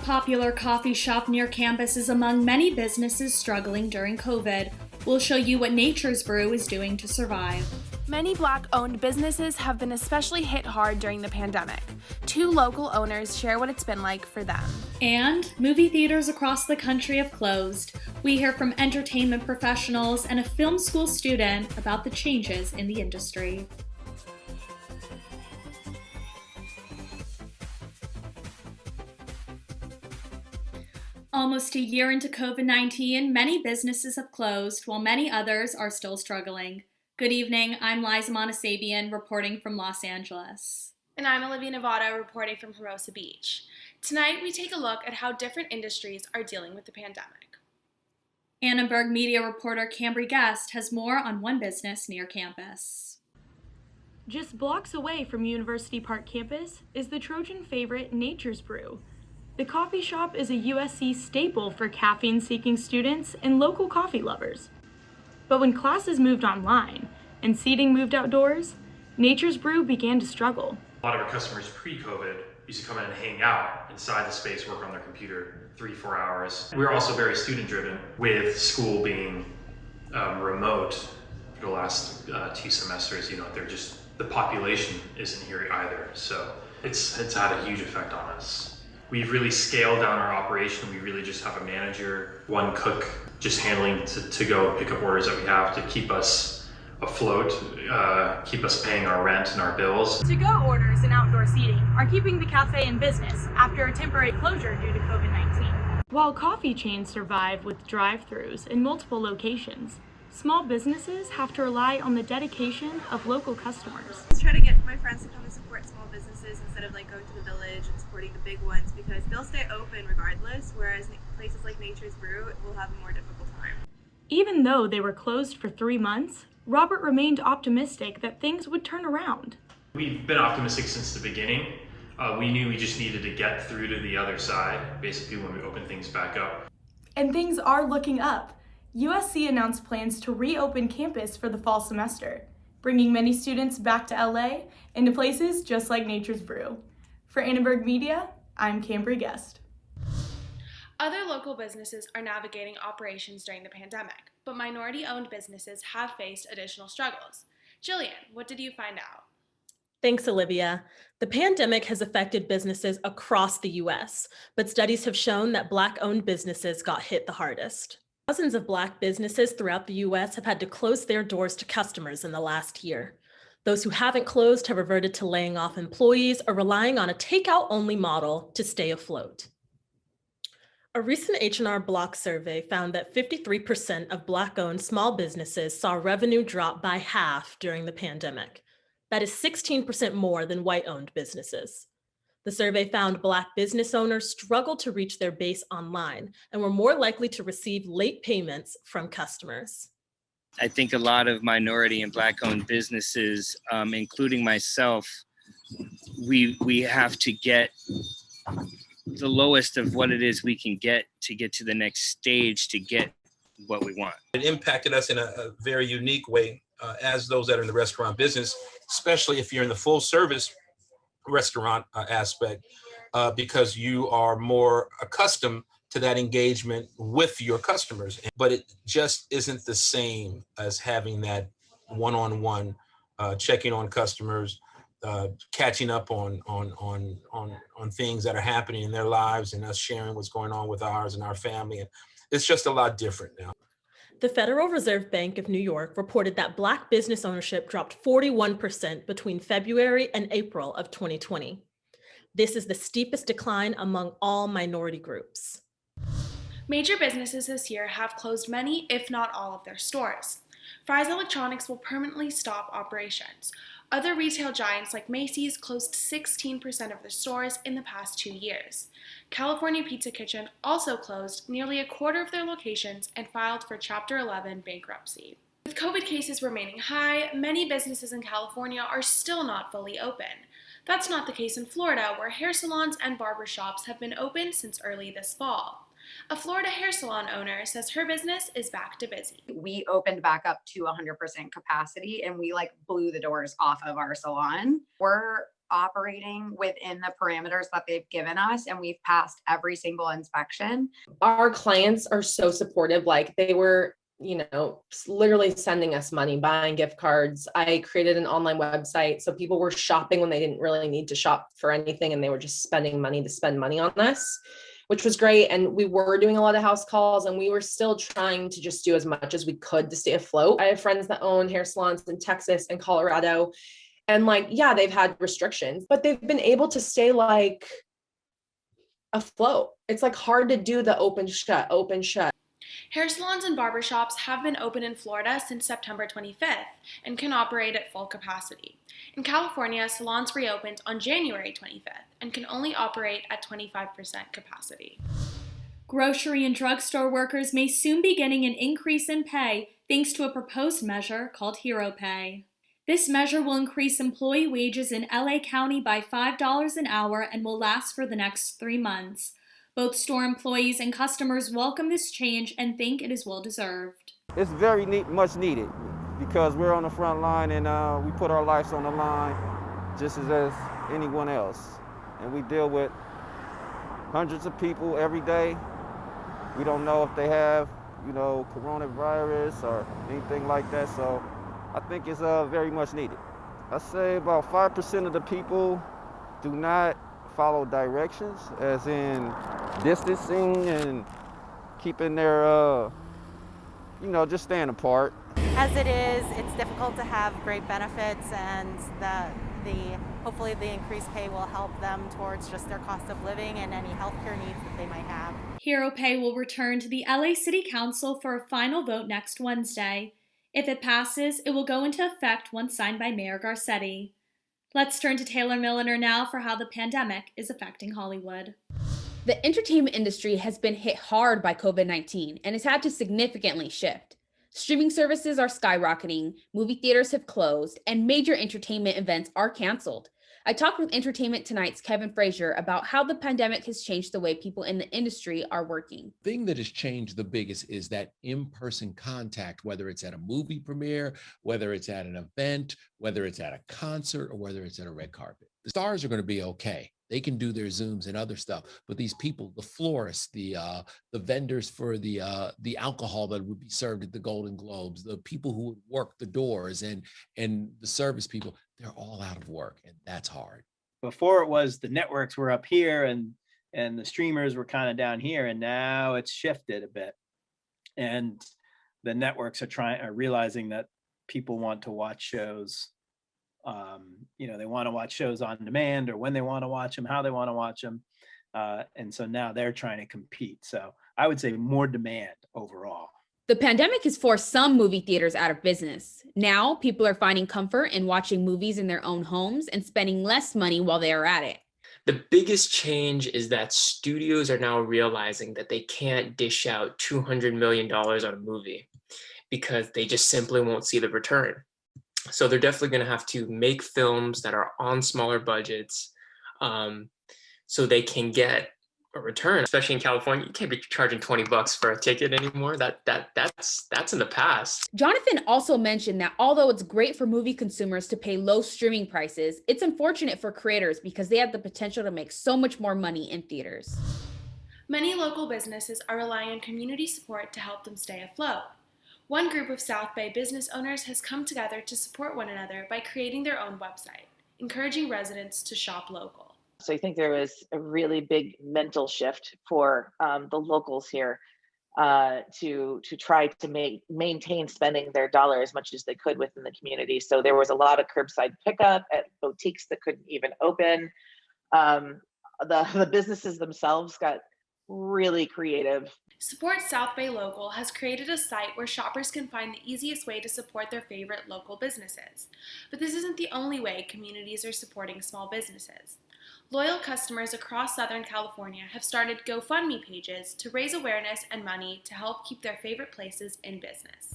popular coffee shop near campus is among many businesses struggling during COVID. We'll show you what Nature's Brew is doing to survive. Many Black-owned businesses have been especially hit hard during the pandemic. Two local owners share what it's been like for them. And movie theaters across the country have closed. We hear from entertainment professionals and a film school student about the changes in the industry. Almost a year into COVID-19, many businesses have closed, while many others are still struggling. Good evening, I'm Liza Montesabian, reporting from Los Angeles. And I'm Olivia Novato, reporting from Hermosa Beach. Tonight, we take a look at how different industries are dealing with the pandemic. Annenberg Media reporter Cambry Guest has more on one business near campus. Just blocks away from University Park campus is the Trojan favorite Nature's Brew. The coffee shop is a USC staple for caffeine-seeking students and local coffee lovers. But when classes moved online and seating moved outdoors, Nature's Brew began to struggle. A lot of our customers pre-COVID used to come in and hang out inside the space, work on their computer 3-4 hours. We're also very student-driven, with school being remote for the last 2 semesters. The population isn't here either, so it's had a huge effect on us. We've really scaled down our operation. We really just have a manager, one cook, just handling to go pick up orders that we have to keep us afloat, keep us paying our rent and our bills. To-go orders and outdoor seating are keeping the cafe in business after a temporary closure due to COVID-19. While coffee chains survive with drive-thrus in multiple locations, small businesses have to rely on the dedication of local customers. I try to get my friends to come and support small businesses instead of going to the village and supporting the big ones, because they'll stay open regardless, whereas places like Nature's Brew will have a more difficult time. Even though they were closed for 3 months, Robert remained optimistic that things would turn around. We've been optimistic since the beginning. We knew we just needed to get through to the other side, basically when we open things back up. And things are looking up. USC announced plans to reopen campus for the fall semester, bringing many students back to LA and to places just like Nature's Brew. For Annenberg Media, I'm Cambry Guest. Other local businesses are navigating operations during the pandemic, but minority-owned businesses have faced additional struggles. Jillian, what did you find out? Thanks, Olivia. The pandemic has affected businesses across the US, but studies have shown that Black-owned businesses got hit the hardest. Thousands of Black businesses throughout the US have had to close their doors to customers in the last year. Those who haven't closed have reverted to laying off employees or relying on a takeout-only model to stay afloat. A recent H&R Block survey found that 53% of Black-owned small businesses saw revenue drop by half during the pandemic. That is 16% more than white-owned businesses. The survey found Black business owners struggled to reach their base online and were more likely to receive late payments from customers. I think a lot of minority and Black-owned businesses, including myself, we have to get the lowest of what it is we can get to the next stage to get what we want. It impacted us in a very unique way as those that are in the restaurant business, especially if you're in the full service restaurant aspect, because you are more accustomed to that engagement with your customers. But it just isn't the same as having that one-on-one checking on customers, catching up on things that are happening in their lives and us sharing what's going on with ours and our family. And it's just a lot different now. The Federal Reserve Bank of New York reported that Black business ownership dropped 41% between February and April of 2020. This is the steepest decline among all minority groups. Major businesses this year have closed many, if not all, of their stores. Fry's Electronics will permanently stop operations. Other retail giants like Macy's closed 16% of their stores in the past 2 years. California Pizza Kitchen also closed nearly a quarter of their locations and filed for Chapter 11 bankruptcy. With COVID cases remaining high, many businesses in California are still not fully open. That's not the case in Florida, where hair salons and barbershops have been open since early this fall. A Florida hair salon owner says her business is back to busy. We opened back up to 100% capacity and we blew the doors off of our salon. We're operating within the parameters that they've given us, and we've passed every single inspection. Our clients are so supportive. Like they were, literally sending us money, buying gift cards. I created an online website, so people were shopping when they didn't really need to shop for anything, and they were just spending money to spend money on us, which was great. And we were doing a lot of house calls, and we were still trying to just do as much as we could to stay afloat. I have friends that own hair salons in Texas and Colorado, and they've had restrictions, but they've been able to stay afloat. It's hard to do the open shut. Hair salons and barbershops have been open in Florida since September 25th and can operate at full capacity. In California, salons reopened on January 25th and can only operate at 25% capacity. Grocery and drugstore workers may soon be getting an increase in pay thanks to a proposed measure called Hero Pay. This measure will increase employee wages in LA County by $5 an hour and will last for the next 3 months. Both store employees and customers welcome this change and think it is well deserved. It's very much needed because we're on the front line and we put our lives on the line just as anyone else. And we deal with hundreds of people every day. We don't know if they have, coronavirus or anything like that. So I think it's very much needed. I say about 5% of the people do not follow directions, as in distancing and keeping their, just staying apart. As it is, it's difficult to have great benefits, and hopefully the increased pay will help them towards just their cost of living and any healthcare needs that they might have. Hero Pay will return to the LA City Council for a final vote next Wednesday. If it passes, it will go into effect once signed by Mayor Garcetti. Let's turn to Taylor Milliner now for how the pandemic is affecting Hollywood. The entertainment industry has been hit hard by COVID-19 and has had to significantly shift. Streaming services are skyrocketing, movie theaters have closed, and major entertainment events are canceled. I talked with Entertainment Tonight's Kevin Frazier about how the pandemic has changed the way people in the industry are working. The thing that has changed the biggest is that in-person contact, whether it's at a movie premiere, whether it's at an event, whether it's at a concert, or whether it's at a red carpet. The stars are going to be okay. They can do their Zooms and other stuff, but these people, the florists, the vendors for the alcohol that would be served at the Golden Globes, the people who would work the doors and the service people, they're all out of work, and that's hard. Before it was the networks were up here and the streamers were kind of down here, and now it's shifted a bit, and the networks are realizing that people want to watch shows. They want to watch shows on demand, or when they want to watch them, how they want to watch them. And so now they're trying to compete. So I would say more demand overall. The pandemic has forced some movie theaters out of business. Now people are finding comfort in watching movies in their own homes and spending less money while they are at it. The biggest change is that studios are now realizing that they can't dish out $200 million on a movie because they just simply won't see the return. So they're definitely going to have to make films that are on smaller budgets so they can get a return. Especially in California, you can't be charging $20 for a ticket anymore. That's in the past. Jonathan also mentioned that although it's great for movie consumers to pay low streaming prices, it's unfortunate for creators because they have the potential to make so much more money in theaters. Many local businesses are relying on community support to help them stay afloat. One group of South Bay business owners has come together to support one another by creating their own website, encouraging residents to shop local. So I think there was a really big mental shift for the locals here to try to maintain spending their dollar as much as they could within the community. So there was a lot of curbside pickup at boutiques that couldn't even open. The businesses themselves got really creative. Support South Bay Local has created a site where shoppers can find the easiest way to support their favorite local businesses. But this isn't the only way communities are supporting small businesses. Loyal customers across Southern California have started GoFundMe pages to raise awareness and money to help keep their favorite places in business.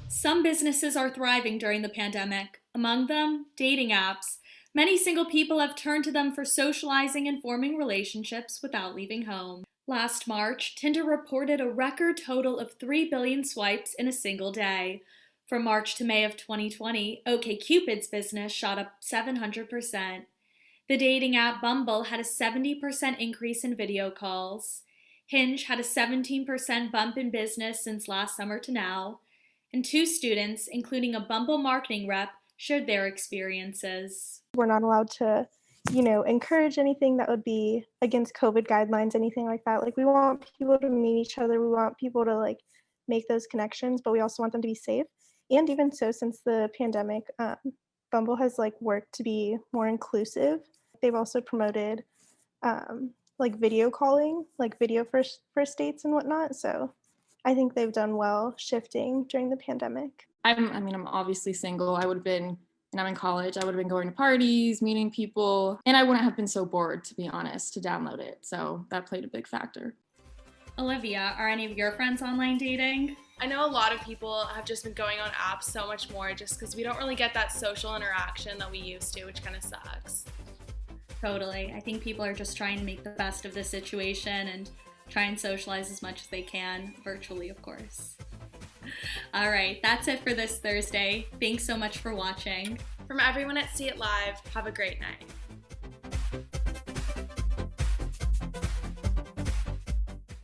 Some businesses are thriving during the pandemic. Among them, dating apps. Many single people have turned to them for socializing and forming relationships without leaving home. Last March, Tinder reported a record total of 3 billion swipes in a single day. From March to May of 2020, OkCupid's business shot up 700%. The dating app Bumble had a 70% increase in video calls. Hinge had a 17% bump in business since last summer to now. And 2 students, including a Bumble marketing rep, shared their experiences. We're not allowed to, encourage anything that would be against COVID guidelines, anything like that. Like, we want people to meet each other. We want people to make those connections, but we also want them to be safe. And even so, since the pandemic, Bumble has worked to be more inclusive. They've also promoted video calling, video first dates and whatnot. So I think they've done well shifting during the pandemic. I'm obviously single. I'm in college. I would have been going to parties, meeting people, and I wouldn't have been so bored, to be honest, to download it. So that played a big factor. Olivia, are any of your friends online dating? I know a lot of people have just been going on apps so much more just because we don't really get that social interaction that we used to, which kind of sucks. Totally. I think people are just trying to make the best of the situation and try and socialize as much as they can, virtually, of course. All right, that's it for this Thursday. Thanks so much for watching. From everyone at See It Live, have a great night.